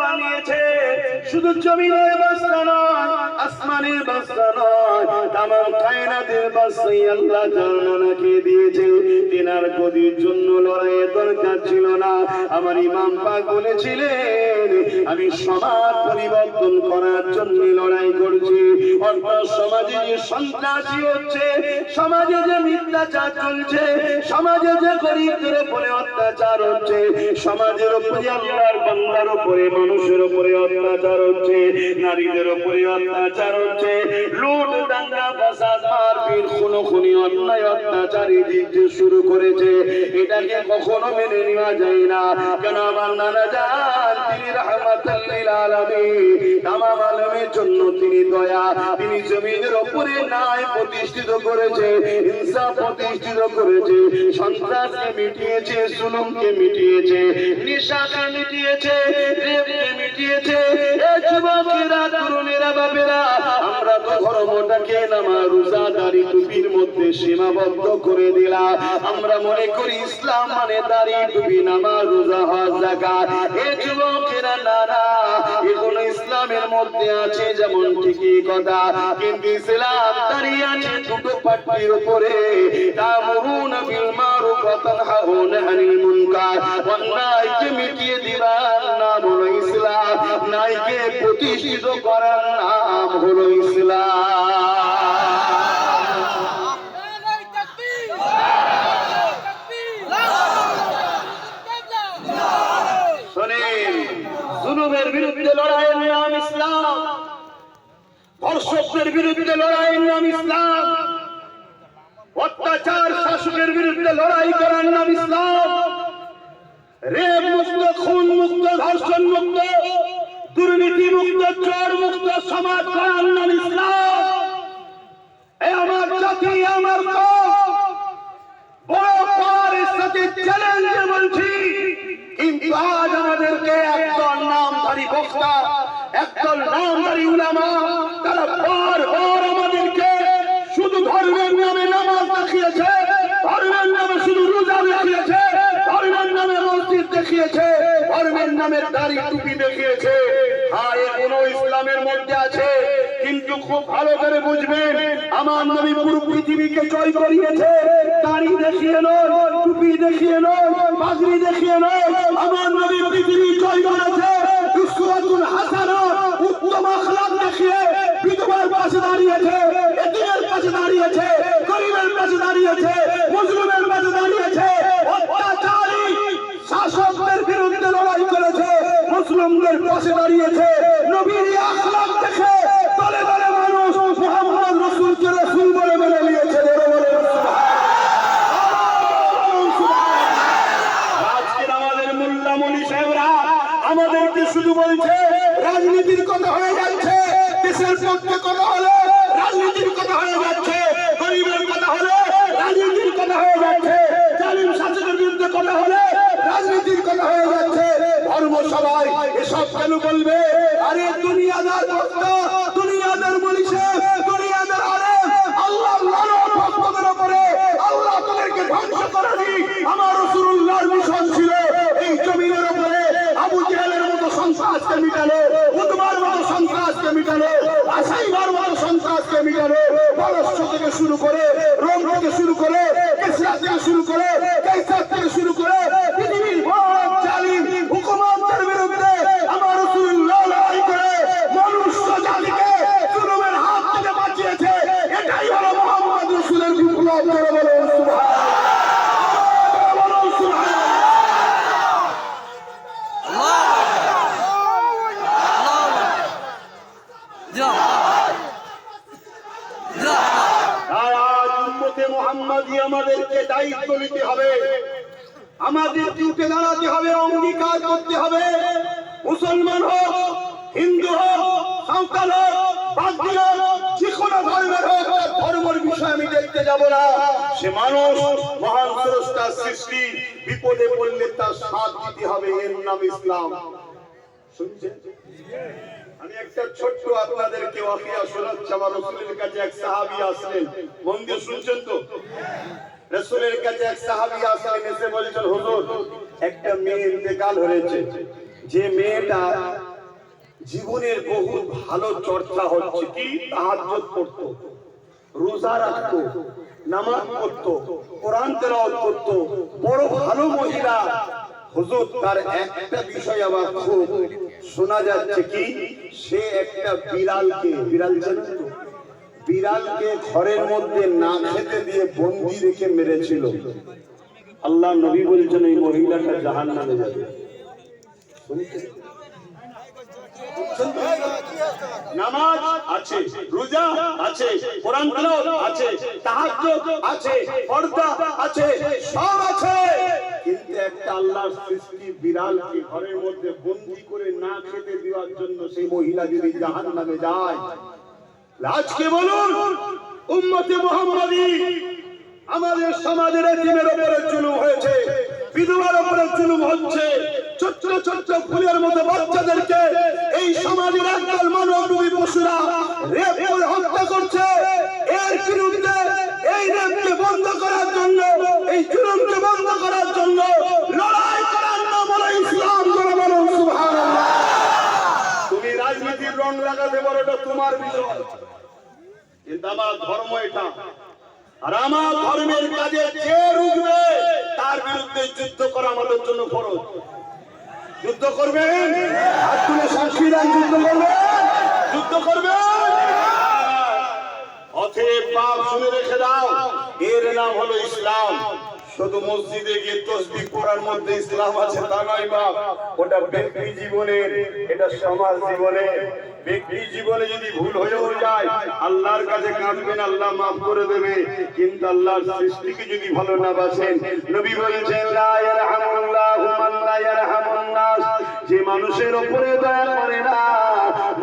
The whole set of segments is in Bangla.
বানিয়েছে, শুধু জমিনের বাদশা নয়, আসমানের বাদশা নয়, তামাম কায়নাতের বাদশাই আল্লাহ জান্নাতকে দিয়েছে। তিনার গদির জন্য লড়াইয়ের দরকার ছিল না। আমার ইমাম পাক বলেছিলেন, আমি সমাজ পরিবর্তন করার জন্য লড়াই করছি। অর্থাৎ সমাজে যে সন্ত্রাসী হচ্ছে, সমাজে যে মিথ্যাচার চলছে, সমাজে যে গরিবদের উপরে অত্যাচার হচ্ছে, সমাজের উপরে আল্লাহর বান্দার উপরে মানুষের উপরে অত্যাচার হচ্ছে, নারীদের উপরে অত্যাচার হচ্ছে, লুট দাঙ্গা ফাসাদ মারপিট খুনোখুনি অন্যায় অত্যাচারী দিতে শুরু করেছে, এটাকে কখনো মেনে নেওয়া যায় না। কেন আমার নানা জান তিনি রাহমাতুল লিল আলামিন, তামাম আলমের জন্য তিনি দয়া, তিনি জমিনের উপরে ন্যায় প্রতিষ্ঠিত করেছে, ইনসাফ প্রতিষ্ঠিত করেছে, সন্ত্রাসকে মিটিয়েছে, জুলুমকে মিটিয়েছে, নেশাকে মিটিয়েছে, রেপকে মিটিয়েছে। এ যুবকেরা, তরুণেরা, বাবেরা, আমরা তো ধর্মটাকে নামাজ রোজা দাড়ি টুপির মধ্যে সীমাবদ্ধ করে দিলাম। আমরা মনে করি ইসলাম মানে দাড়ি টুপি নামাজ রোজা হজ যাকাত। এ যুবকেরা, না না, এগুলো ইসলামের মধ্যে আছে যেমন ঠিকই কথা, কিন্তু ইসলাম দাঁড়িয়ে আছে দুটো পাটির উপরে, তা'মুরুনা বিল মারুফ ওয়া তানহাউনা আনিল মুনকার। অন্যায়কে মিটিয়ে দিবার নাম হলো ইসলাম, ন্যায়কে প্রতিষ্ঠিত করার নাম হলো ইসলাম। শোনেন, জুলুমের বিরুদ্ধে লড়াইয়ের নাম ইসলাম, ধর্ষকদের বিরুদ্ধে লড়াইয়ের নাম ইসলাম, অত্যাচার শাসকের বিরুদ্ধে লড়াই করার নাম ইসলাম, রেপ মুক্ত, খুন মুক্ত, ধর্ষণ মুক্ত, দুর্নীতি মুক্ত, চোর মুক্ত সমাজ করার নাম ইসলাম। এই আমার জাতি, আমার কওম বড় পাওয়ারের সাথে চ্যালেঞ্জে বলছি, কিন্তু আজ আমাদেরকে একদল নামধারী বক্তা, একদল নামধারী উলামা, তারা বারবার আমাদেরকে শুধু ধর্মের নামে নামাজ দেখিয়েছে, ধর্মের নামে শুধু রোজা দেখিয়েছে, ধর্মের নামে মসজিদ দেখিয়েছে, ধর্মের নামে দাড়ি টুপি দেখিয়েছে। হ্যাঁ, এগুলো ইসলামের মধ্যে আছে, কিন্তু খুব ভালো করে বুঝবেন, আমার নবী পুরো পৃথিবীকে জয় করিয়েছে, দাড়ি দেখিয়ে নয়, টুপি দেখিয়ে নয়, পাগড়ি দেখিয়ে নয়। আমার নবী পৃথিবী জয় করেছে উসওয়াতুল হাসানা, উত্তম আখলাক দেখিয়ে বিধবার পাশে দাঁড়িয়েছে, এতিমের পাশে দাঁড়িয়েছে, গরিবের পাশে দাঁড়িয়েছে, মুসলিমের পাশে দাঁড়িয়েছে, অত্যাচারী শাসকদের বিরুদ্ধে লড়াই করেছে, মুসলিমদের পাশে দাঁড়িয়েছে। নবীর আখলাক দেখে দলে দলে মানুষ মুহাম্মদ রাসূলকে রাসূল বলে মেনে নিয়েছে। আজকের আমাদের মোল্লা মনি সাহেবরা আমাদেরকে শুধু বলছে রাজনীতির কথা হয়ে যাচ্ছে, দেশের পক্ষে কথা হলে রাজনীতির কথা হয়ে যাচ্ছে, গরিবের কথা হলে রাজনীতির কথা হয়ে যাচ্ছে, জালিম শাসকের বিরুদ্ধে কথা হলে রাজনীতির কথা হয়ে যাচ্ছে। ধর্ম সবাই এসব কেন বলবে? আরে দুনিয়াদার বক্তা, দুনিয়াদার মনীষী, দুনিয়াদার আলেম, আল্লাহর লানত ভক্তদের উপরে আল্লাহ তাদেরকে ধ্বংস করেনি। আমার রাসূলুল্লাহর মিশন ছিল এই জমিনের উপরে আবু জেহেলের মতো সন্ত্রাসকে মিটানো, উতবার মতো সন্ত্রাসকে মিটানো, আসাইবার মতো সন্ত্রাসকে মিটানো, পরশ্ব থেকে শুরু করে, রোম থেকে শুরু করে, কিসরা থেকে শুরু করে, কাইসার থেকে শুরু করে পৃথিবীর বড় জালিম হুকুমতের বিরুদ্ধে আমার রাসূলুল্লাহ লড়াই করে মনুষ্য জাতিকে জুলুমের হাত থেকে বাঁচিয়েছে। এটাই হলো মুহাম্মদ রাসূলের বিপ্লব। বলুন সুবহানাল্লাহ, বলুন সুবহানাল্লাহ। আমাদেরকে দায়িত্ব নিতে হবে, আমাদেরকে উঠে দাঁড়াতে হবে, অঙ্গীকার করতে হবে। মুসলমান হোক, হিন্দু হোক, সাঁওতাল হোক, বাগদি হোক, যে কোনো ধর্মের হোক, ধর্মের বিষয় আমি দেখতে যাব না। সে মানুষ, মহান স্রষ্টার সৃষ্টি, বিপদে পড়লে তার সাথ দিতে হবে, এর নাম ইসলাম। শুনছেন? আমি একটা ছোট্ট আপনাদেরকে ওয়াকিয়া শোনাচ্ছি। আমার রাসূলের কাছে এক সাহাবী আসলেন, মন দিয়ে শুনছেন তো? রাসূলের কাছে এক সাহাবী আসলেন, এসে বলছেন, হুজুর একটা মেয়ে ইন্তেকাল হয়েছে, যে মেয়েটা জীবনের বহু ভালো চর্চা হচ্ছে কি তাহাজ্জুদ পড়তো, রোজা রাখতো, নামাজ পড়তো, কোরআন তেলাওয়াত করতো, বড় ভালো মহিলা। হুজুর তার একটা বিষয় আবার খুব শোনা যাচ্ছে কি সে একটা বিড়ালকে, বিড়াল জানেন তো, বিড়ালকে ঘরের মধ্যে না খেতে দিয়ে বন্দি রেখে মেরেছিল। আল্লাহ নবী বলছেন এই মহিলাটা জাহান্নামে যাবে। নামাজ আছে, রোজা আছে, কোরআন তেলাওয়াত আছে, তাহাজ্জুদ আছে, পর্দা আছে, সব আছে, কিন্তু একটা আল্লাহর সৃষ্টি বিড়ালকে ঘরের মধ্যে বন্দী করে না খেতে দেওয়ার জন্য সেই মহিলা যদি জাহান্নামে যায়। আজকে বলুন উম্মতে মুহাম্মাদী আমাদের সমাজের এতিমের উপরে জুলুম হয়েছে, বিধবার উপরে জুলুম হচ্ছে, ছোট্ট ছোট্ট ফুলের মতো বাচ্চাদেরকে এই সমাজের একদল মানবরূপী পশুরা রেপ করে হত্যা করছে। এর বিরুদ্ধে এই রেপকে বন্ধ করার জন্য, এই জুলুমকে বন্ধ করার জন্য লড়াই করার নাম হলো ইসলাম। বলুন সুবহানাল্লাহ। তুমি রাজনীতির রং লাগাতে পারো, এটা তোমার বিষয়, কিন্তু আমার ধর্ম এটা, আর আমার ধর্মের কাজে যে রুখবে তার বিরুদ্ধে যুদ্ধ করা আমাদের জন্য ফরজ। যুদ্ধ করবেন, আর তুমি সংবিধান যুদ্ধ করবেন, যুদ্ধ করবেন। অতএব বাপ শুনে রেখে দাও, এর নাম হলো ইসলাম। শুধু মসজিদে গিয়ে তাসবিহ পড়ার মধ্যে ইসলাম আছে তা নয় বাপ, ওটা ব্যক্তি জীবনের, এটা সমাজ জীবনের। ব্যক্তি জীবনে যদি ভুল হয়েও যায় আল্লাহর কাছে কাঁদবেন, আল্লাহ মাফ করে দেবে, কিন্তু আল্লাহর সৃষ্টিকে যদি ভালো না বাসেন, নবী বলেছেন লা ইয়ারহামুল্লাহু মান লা ইয়ারহামুন নাস, যে মানুষের উপরে দয়া করে না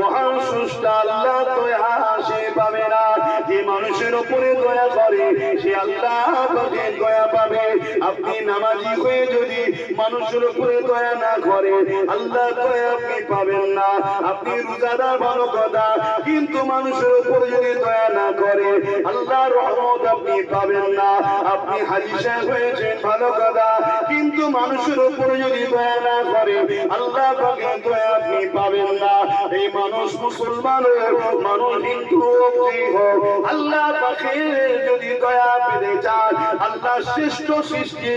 মহান স্রষ্টা আল্লাহ দয়া সে পাবে না। যে মানুষের উপরে দয়া করে সে আল্লাহ পাকে দয়া পাবে। আপনি নামাজি হয়ে যদি মানুষের উপরে দয়া না করে আল্লাহ দয়া আপনি পাবেন না। আপনি রোজাদার ভালো কথা, কিন্তু মানুষের উপরে যদি দয়া না করে আল্লাহর রহমত আপনি পাবেন না। আপনি হাজী সাহেব হয়েছেন ভালো কথা, কিন্তু মানুষের উপরে যদি দয়া না করে আল্লাহ পাকে দয়া আপনি পাবেন না। এই মানুষ মুসলমান হোক, মানুষ হিন্দু হোক, আল্লাহ পাকে যদি দয়া পেতে চান, আল্লাহ শ্রেষ্ঠ সৃষ্টি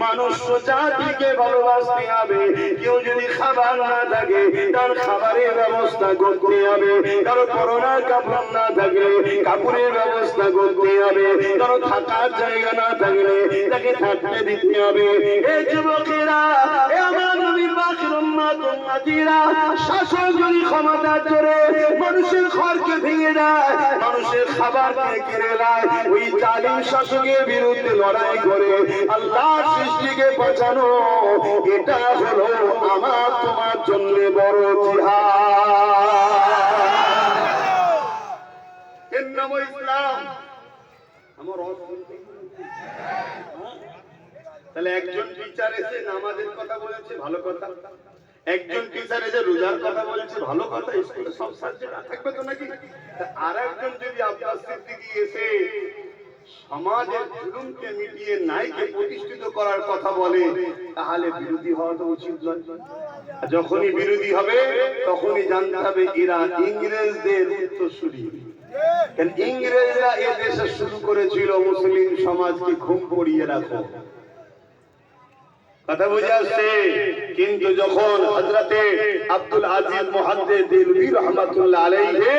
মানুষ জাতিকে ভালোবাসতে হবে। কেউ যদি খাবার না থাকে তার খাবারের ব্যবস্থা করতে হবে, কারো পরনার কাপড় না থাকলে কাপড়ের ব্যবস্থা করতে হবে, কারো থাকার জায়গা না থাকলে তাকে থাকতে দিতে হবে। এই যুবকেরা, এ আমার নবী পাকের উম্মত উম্মতিরা, শাসক যদি ক্ষমতার জোরে মানুষের ঘরকে ভেঙে দেয়, মানুষের খাবারকে কেড়ে নেয়, ওই জালিম শাসকের বিরুদ্ধে লড়াই করে আল্লাহর সৃষ্টিকে বাঁচানো, এটা হলো আমার তোমার জন্য বড় জিহাদ। এর নাম ইসলাম। আমার তাহলে একজন টিচার এসে নামাজের কথা বলেছে, ভালো কথা। একজন টিচার এসে রোজার কথা বলেছে, ভালো কথা। স্কুলে সব সাবজেক্ট থাকবে তো নাকি? আর একজন যদি আব্বাস সিদ্দিকী এসে সমাজের জুলুমকে মিটিয়ে ন্যায়কে প্রতিষ্ঠিত করার কথা বলে, তাহলে বিরোধী হওয়া তো উচিত নয়। যখনই বিরোধী হবে তখনই জানতে হবে এরা ইংরেজদের উত্তরসূরি। ইংরেজরা এ দেশে শুরু করেছিল মুসলিম সমাজকে ঘুম পড়িয়ে রাখো, কথা বুঝে আসছে। কিন্তু যখন হযরতে আব্দুল আজিজ মুহাদ্দিস দেলভী রাহমাতুল্লাহ আলাইহি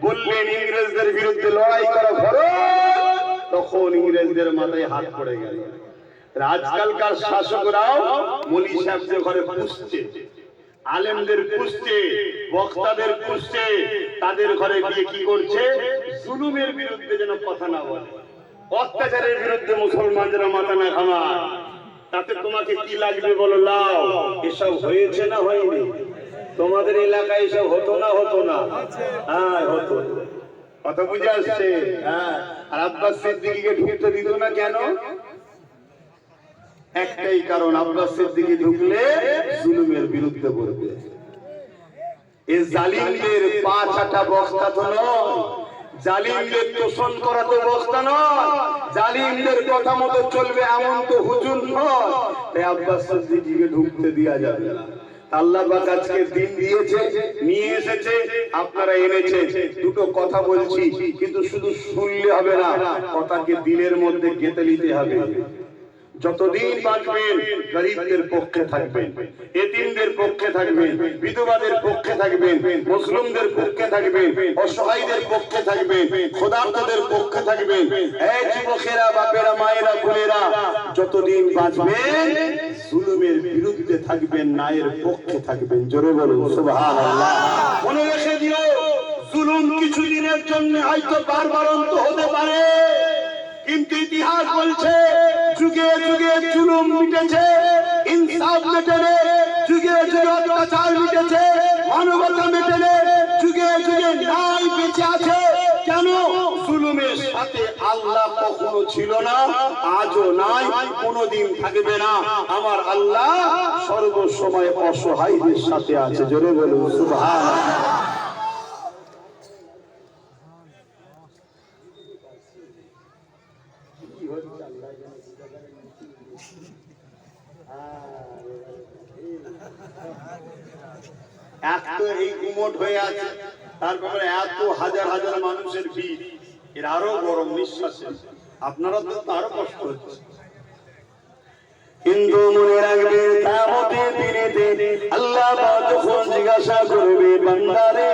বললেন ইংরেজদের বিরুদ্ধে লড়াই করা ফরজ, তখন ইংরেজদের মাথায় হাত পড়ে গেল। আজকালকার শাসকরাও মৌলী সাহেবদের ঘরে পুষছে, আলেমদের পুষছে, বক্তাদের পুষছে, তাদের ঘরে গিয়ে কি করছে? জুলুমের বিরুদ্ধে যেন কথা না বলে, অত্যাচারের বিরুদ্ধে মুসলমানদের মাথা না ঘামায়। তাতে তোমাকে কি লাগবে বলো? লাও। এসব হয়েছে না হয়নি? তোমাদের এলাকায় এসব হতো না? হতো না? হ্যাঁ হতো। কথা বুঝে আসছে? হ্যাঁ। আর আব্বাস সিদ্দিকীকে ঢুকতে দিত না কেন? একটাই কারণ, আব্বাস সিদ্দিকী ঢুকলে জুলুমের বিরুদ্ধে বলবে। এই জালিমদের পা চাটা বক্তা তো নয়, জালিমদের তোষণ করা তো বক্তা নয়, জালিমদের কথা মতো চলবে এমন তো হুজুর নয়। তাই আব্বাস সিদ্দিকীকে ঢুকতে দেওয়া যাবে না। আল্লাহ পাক আজকে দিন দিয়েছে, নিয়ে এসেছে, আপনারা এনেছেন। দুটো কথা বলছি, কিন্তু শুধু শুনলে হবে না, কথাকে দিলের মধ্যে গেঁথে নিতে হবে। যতদিন বাঁচবেন গরিবদের পক্ষে থাকবেন, এতিমদের পক্ষে থাকবেন, বিধবাদের পক্ষে থাকবেন, মুসলিমদের পক্ষে থাকবেন, অসহায়দের পক্ষে থাকবেন, ক্ষুধার্তদের পক্ষে থাকবেন। এই যুবকেরা, বাপেরা, মায়েরা, বোনেরা, যতদিন বাঁচবেন জুলুমের বিরুদ্ধে থাকবেন, ন্যায়ের পক্ষে থাকবেন। জোরে বলুন সুবহানাল্লাহ। মনে রেখে দিও, জুলুম কিছুদিনের জন্য হয়তো বারবারন্ত হতে পারে, কিন্তু ইতিহাস বলছে যুগে যুগে জুলুম মিটেছে, ইনসাফ মেটেনে, যুগে যুগে অত্যাচার মিটেছে, মানবতা মেটেনে, যুগে যুগে ন্যায় বেঁচে আছে। কেন? জুলুমের সাথে আল্লাহ কখনো ছিল না, আজও নাই, কোনোদিন থাকবে না। আমার আল্লাহ সর্বসময় অসহায়দের সাথে আছে। জোরে বলুন সুবহানাল্লাহ। এক তো এই গুমট হয়ে আছে, তারপরে এত হাজার হাজার মানুষের ভিড়, এর আরো গরম নিঃশ্বাসে আপনারা তো আরো কষ্ট হচ্ছে। কিন্তু মনে রাখবে কিয়ামতের দিনেতে আল্লাহ পাক যখন জিজ্ঞাসা করবে, বান্দারে